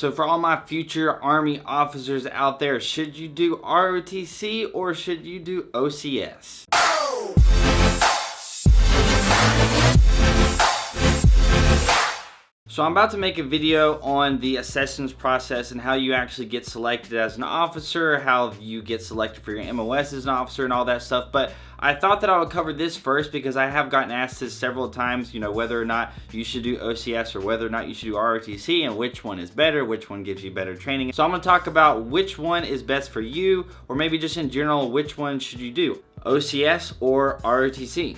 So for all my future Army officers out there, should you do ROTC or should you do OCS? So I'm about to make a video on the assessments process and how you actually get selected as an officer, how you get selected for your MOS as an officer and all that stuff. But I thought that I would cover this first because I have gotten asked this several times, whether or not you should do OCS or whether or not you should do ROTC and which one is better, which one gives you better training. So I'm going to talk about which one is best for you, or maybe just in general, which one should you do, OCS or ROTC.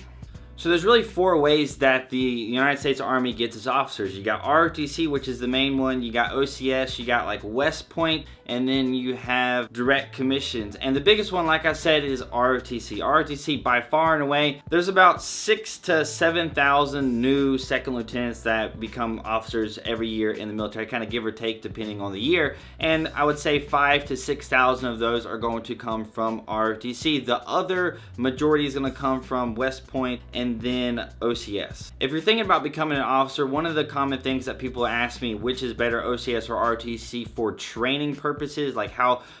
So there's really 4 ways that the United States Army gets its officers. You got ROTC, which is the main one. You got OCS, you got like West Point, and then you have direct commissions. And the biggest one, like I said, is ROTC. ROTC, by far and away, there's about 6,000 to 7,000 new second lieutenants that become officers every year in the military, kind of give or take depending on the year. And I would say 5,000 to 6,000 of those are going to come from ROTC. The other majority is going to come from West Point and then OCS. If you're thinking about becoming an officer, one of the common things that people ask me, which is better, OCS or ROTC for training purposes, like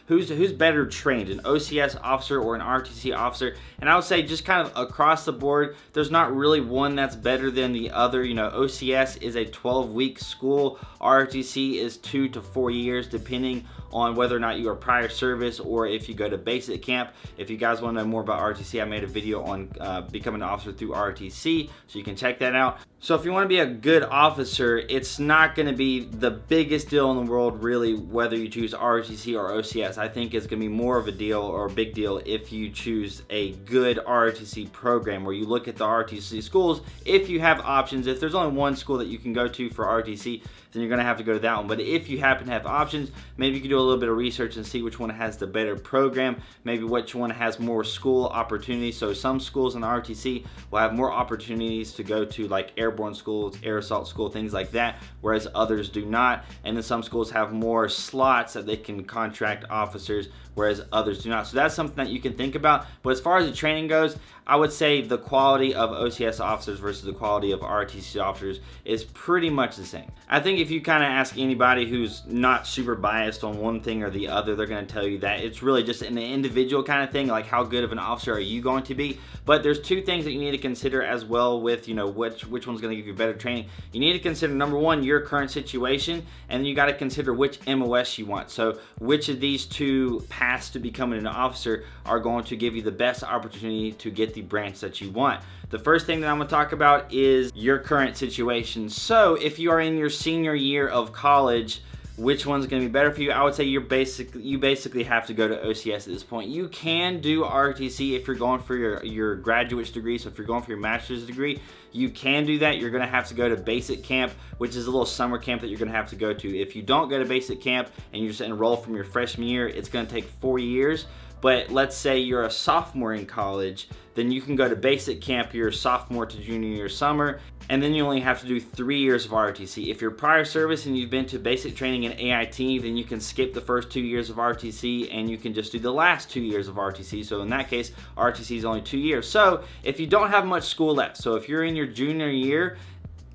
who's better trained, an OCS officer or an ROTC officer? And I would say just kind of across the board, there's not really one that's better than the other. OCS is a 12-week school, ROTC is 2 to 4 years depending on whether or not you are prior service or if you go to basic camp. If you guys want to know more about ROTC, I made a video on becoming an officer through ROTC, so you can check that out. So if you want to be a good officer, it's not going to be the biggest deal in the world really whether you choose ROTC or OCS. I think it's going to be more of a deal or a big deal if you choose a good ROTC program, where you look at the ROTC schools. If you have options, if there's only one school that you can go to for ROTC, then you're going to have to go to that one. But if you happen to have options, maybe you can do a little bit of research and see which one has the better program, maybe which one has more school opportunities. So some schools in ROTC will have more opportunities to go to, like airborne schools, air assault school, things like that, whereas others do not. And then some schools have more slots that they can contract officers, whereas others do not. So that's something that you can think about. But as far as the training goes, I would say the quality of OCS officers versus the quality of ROTC officers is pretty much the same. I think if you kind of ask anybody who's not super biased on one thing or the other, they're going to tell you that it's really just an individual kind of thing, like how good of an officer are you going to be. But there's 2 things that you need to consider as well with, which one's going to give you better training. You need to consider, number 1, your current situation, and then you got to consider which MOS you want. So which of these 2 paths to becoming an officer are going to give you the best opportunity to get the branch that you want. The first thing that I'm going to talk about is your current situation. So if you are in your senior year of college, which one's going to be better for you? I would say you basically have to go to OCS at this point. You can do ROTC if you're going for your graduate's degree. So if you're going for your master's degree, you can do that. You're going to have to go to basic camp, which is a little summer camp that you're going to have to go to. If you don't go to basic camp and you just enroll from your freshman year, it's going to take 4 years. But let's say you're a sophomore in college, then you can go to basic camp your sophomore to junior year summer, and then you only have to do 3 years of ROTC. If you're prior service and you've been to basic training in AIT, then you can skip the first 2 years of ROTC and you can just do the last 2 years of ROTC. So in that case, ROTC is only 2 years. So if you don't have much school left, so if you're in your junior year,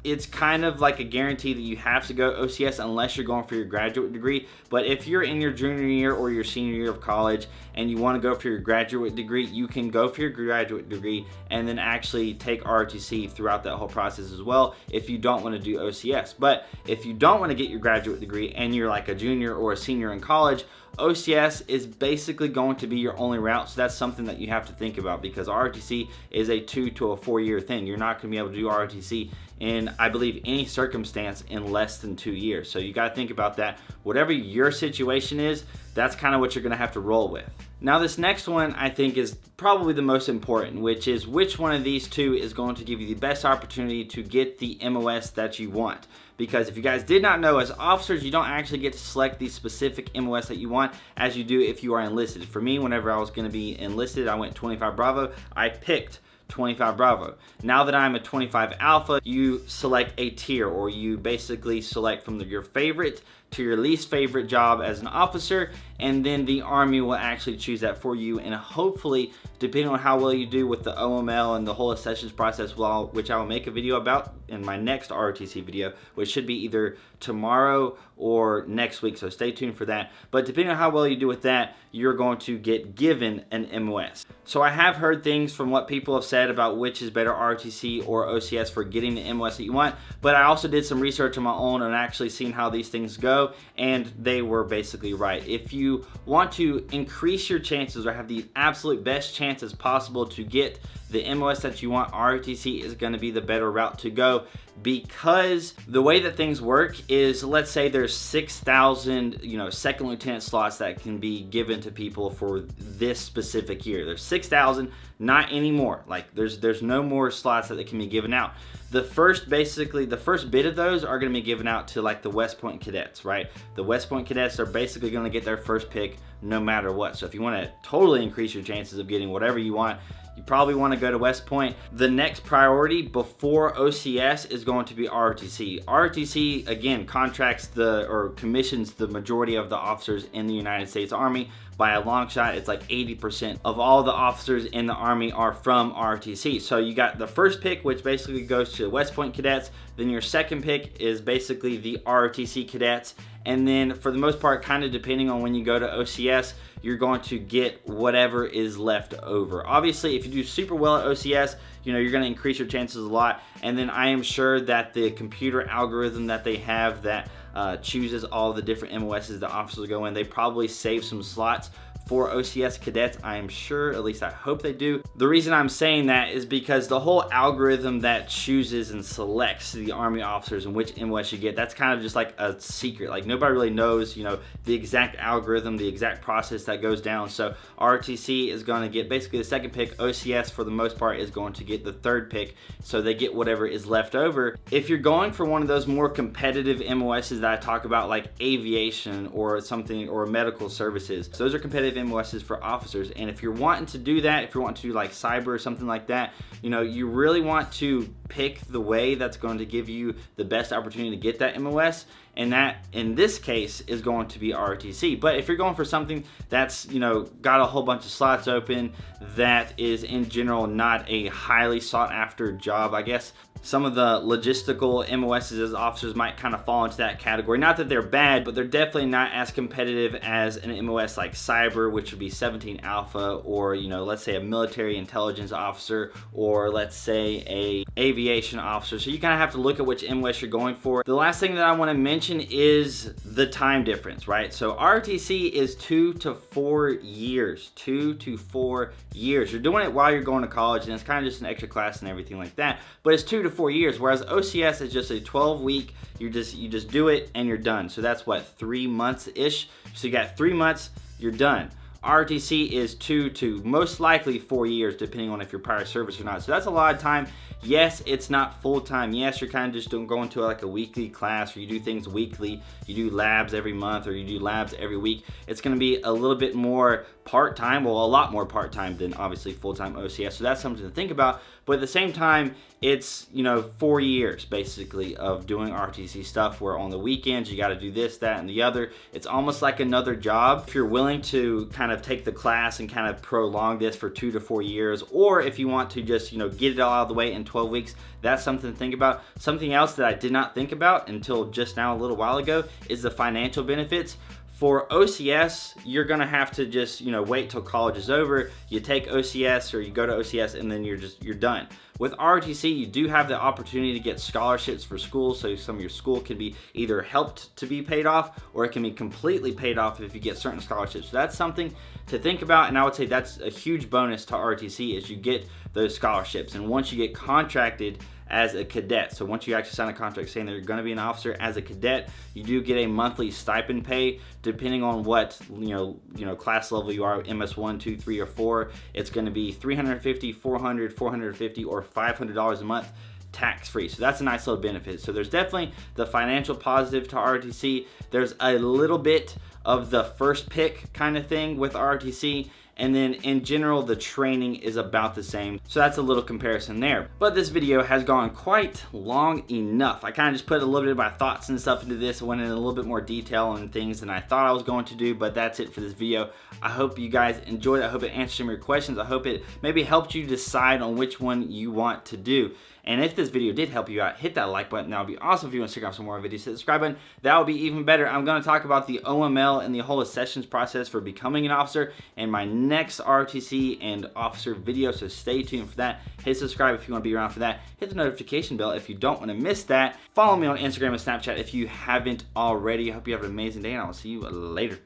it's kind of like a guarantee that you have to go OCS unless you're going for your graduate degree. But if you're in your junior year or your senior year of college and you want to go for your graduate degree, you can go for your graduate degree and then actually take ROTC throughout that whole process as well if you don't want to do OCS. But if you don't want to get your graduate degree and you're like a junior or a senior in college, OCS is basically going to be your only route. So that's something that you have to think about, because ROTC is a 2 to 4 year thing. You're not going to be able to do ROTC in, I believe, any circumstance in less than 2 years. So you got to think about that. Whatever your situation is, that's kind of what you're going to have to roll with. Now this next one I think is probably the most important, which is which one of these 2 is going to give you the best opportunity to get the MOS that you want. Because if you guys did not know, as officers, you don't actually get to select the specific MOS that you want as you do if you are enlisted. For me, whenever I was going to be enlisted, I went 25 Bravo. I picked 25 Bravo. Now that I'm a 25 Alpha, you select a tier, or you basically select from your favorite to your least favorite job as an officer, and then the Army will actually choose that for you. And hopefully, depending on how well you do with the OML and the whole accessions process, which I will make a video about in my next ROTC video, which should be either tomorrow or next week, so stay tuned for that. But depending on how well you do with that, you're going to get given an MOS. So I have heard things from what people have said about which is better, ROTC or OCS, for getting the MOS that you want, but I also did some research on my own and actually seen how these things go, and they were basically right. If you want to increase your chances or have the absolute best chances possible to get the MOS that you want, ROTC is going to be the better route to go, because the way that things work is, let's say there's 6,000 second lieutenant slots that can be given to people for this specific year. There's 6,000, not anymore. Like there's no more slots that can be given out. The first bit of those are going to be given out to like the West Point cadets, right? The West Point cadets are basically going to get their first pick no matter what. So if you want to totally increase your chances of getting whatever you want, you probably want to go to West Point. The next priority before OCS is going to be ROTC. ROTC, again, commissions the majority of the officers in the United States Army. By a long shot, it's like 80% of all the officers in the Army are from ROTC. So you got the first pick, which basically goes to West Point cadets. Then your second pick is basically the ROTC cadets. And then for the most part, kind of depending on when you go to OCS, you're going to get whatever is left over. Obviously, if you do super well at OCS, you're going to increase your chances a lot. And then I am sure that the computer algorithm that they have that chooses all the different MOSs the officers go in, they probably save some slots for OCS cadets. I am sure, at least I hope they do. The reason I'm saying that is because the whole algorithm that chooses and selects the Army officers and which MOS you get, that's kind of just like a secret. Like nobody really knows, the exact algorithm, the exact process that goes down. So ROTC is going to get basically the second pick. OCS for the most part is going to get the third pick. So they get whatever is left over. If you're going for one of those more competitive MOSs that I talk about, like aviation or something, or medical services, so those are competitive MOSs for officers. And if you're wanting to do that, if you're wanting to do like cyber or something like that, you really want to pick the way that's going to give you the best opportunity to get that MOS. And that, in this case, is going to be ROTC. But if you're going for something that's, got a whole bunch of slots open, that is in general not a highly sought after job, I guess some of the logistical MOSs as officers might kind of fall into that category. Not that they're bad, but they're definitely not as competitive as an MOS like cyber, which would be 17 Alpha, or let's say a military intelligence officer, or let's say a aviation officer. So you kind of have to look at which MOS you're going for. The last thing that I want to mention is the time difference, right? So ROTC is 2 to 4 years. 2 to 4 years. You're doing it while you're going to college, and it's kind of just an extra class and everything like that. But it's 2 to 4 years, whereas OCS is just a 12-week. You just do it and you're done. So that's what, 3 months ish. So you got 3 months, you're done. ROTC is 2 to most likely 4 years, depending on if you're prior service or not. So that's a lot of time. Yes, it's not full time. Yes, you're kind of just going to like a weekly class, or you do things weekly. You do labs every month, or you do labs every week. It's going to be a little bit more part-time, well, a lot more part-time than obviously full-time OCS. So that's something to think about. But at the same time, it's 4 years basically of doing ROTC stuff, where on the weekends you got to do this, that, and the other. It's almost like another job. If you're willing to kind of take the class and kind of prolong this for 2 to 4 years, or if you want to just get it all out of the way in 12 weeks, that's something to think about. Something else that I did not think about until just now a little while ago is the financial benefits. For OCS, you're gonna have to just wait till college is over. You take OCS, or you go to OCS, and then you're done. With ROTC, you do have the opportunity to get scholarships for school, so some of your school can be either helped to be paid off, or it can be completely paid off if you get certain scholarships. So that's something to think about, and I would say that's a huge bonus to ROTC, is you get those scholarships. And once you get contracted as a cadet, so once you actually sign a contract saying that you're going to be an officer as a cadet, you do get a monthly stipend pay, depending on what class level you are, MS 1, 2, 3, or 4. It's going to be $350, $400, $450, or $500 a month, tax-free. So that's a nice little benefit. So there's definitely the financial positive to ROTC. There's a little bit of the first pick kind of thing with ROTC. and then in general the training is about the same, so that's a little comparison there. But this video has gone quite long enough. I kind of just put a little bit of my thoughts and stuff into this. I went in a little bit more detail on things than I thought I was going to do, but that's it for this video. I hope you guys enjoyed it. I hope it answered some of your questions. I hope it maybe helped you decide on which one you want to do. And if this video did help you out, hit that like button. That would be awesome. If you want to check out some more videos, hit the subscribe button. That would be even better. I'm going to talk about the OML and the whole accessions process for becoming an officer in my next ROTC and officer video, so stay tuned for that. Hit subscribe if you want to be around for that. Hit the notification bell if you don't want to miss that. Follow me on Instagram and Snapchat if you haven't already. I hope you have an amazing day, and I will see you later.